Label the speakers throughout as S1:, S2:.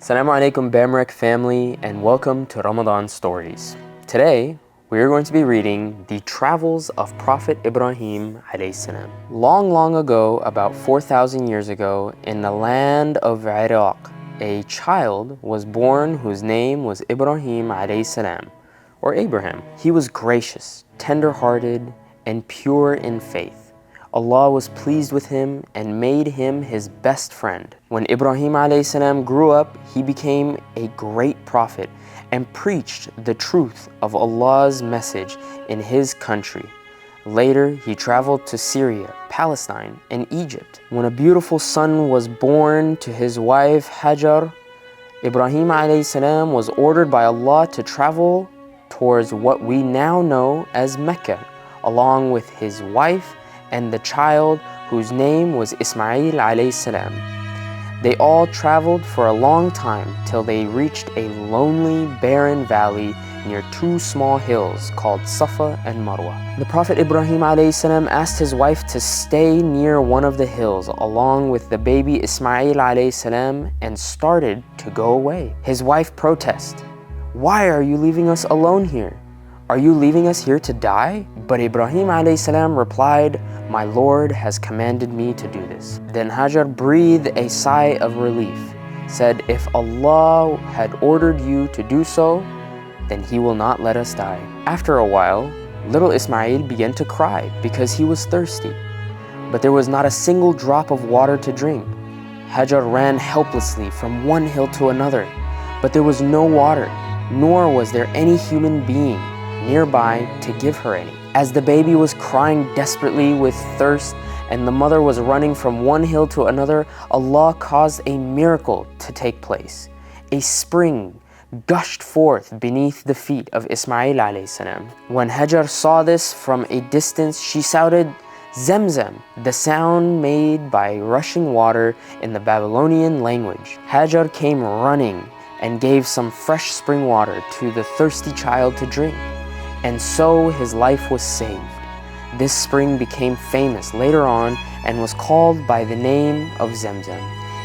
S1: Assalamu alaikum Bamrek family, and welcome to Ramadan Stories. Today, we are going to be reading the Travels of Prophet Ibrahim alayhi salam. Long ago, about 4,000 years ago, in the land of Iraq, a child was born whose name was Ibrahim alayhi salam, or Abraham. He was gracious, tender-hearted, and pure in faith. Allah was pleased with him and made him his best friend. When Ibrahim alayhi salam grew up, he became a great prophet and preached the truth of Allah's message in his country. Later, he traveled to Syria, Palestine, and Egypt. When a beautiful son was born to his wife Hajar, Ibrahim alayhi salam was ordered by Allah to travel towards what we now know as Mecca, along with his wife and the child whose name was Ismail alayhi salam. They all traveled for a long time till they reached a lonely, barren valley near two small hills called Safa and Marwa. The Prophet Ibrahim alayhi salam asked his wife to stay near one of the hills along with the baby Ismail alayhi salam and started to go away. His wife protested, "Why are you leaving us alone here? Are you leaving us here to die?" But Ibrahim alayhi salam replied, "My Lord has commanded me to do this." Then Hajar breathed a sigh of relief, said, "If Allah had ordered you to do so, then He will not let us die." After a while, little Ismail began to cry because he was thirsty, but there was not a single drop of water to drink. Hajar ran helplessly from one hill to another, but there was no water, nor was there any human being nearby to give her any. As the baby was crying desperately with thirst and the mother was running from one hill to another, Allah caused a miracle to take place. A spring gushed forth beneath the feet of Ismail alayhi salam. When Hajar saw this from a distance, she shouted, "Zamzam," the sound made by rushing water in the Babylonian language. Hajar came running and gave some fresh spring water to the thirsty child to drink, and so his life was saved. This spring became famous later on and was called by the name of Zamzam.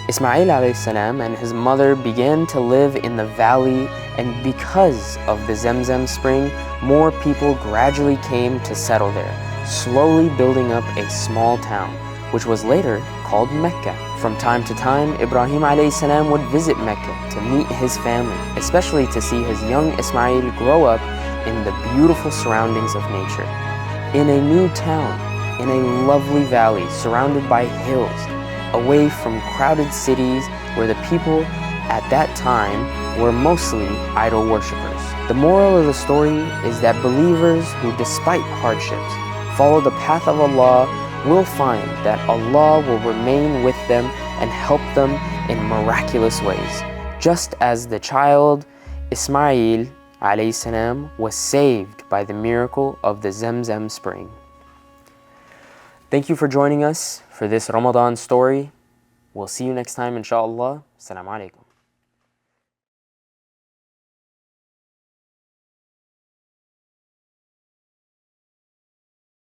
S1: Ismail alayhi salam and his mother began to live in the valley, and because of the Zamzam spring, more people gradually came to settle there, slowly building up a small town, which was later called Mecca. From time to time, Ibrahim alayhi salam would visit Mecca to meet his family, especially to see his young Ismail grow up in the beautiful surroundings of nature. In a new town, in a lovely valley surrounded by hills, away from crowded cities where the people at that time were mostly idol worshippers. The moral of the story is that believers who, despite hardships, follow the path of Allah will find that Allah will remain with them and help them in miraculous ways, just as the child Ismail alayhi salam was saved by the miracle of the Zamzam spring. Thank you for joining us for this Ramadan story. We'll see you next time, inshallah. Assalamu alaikum.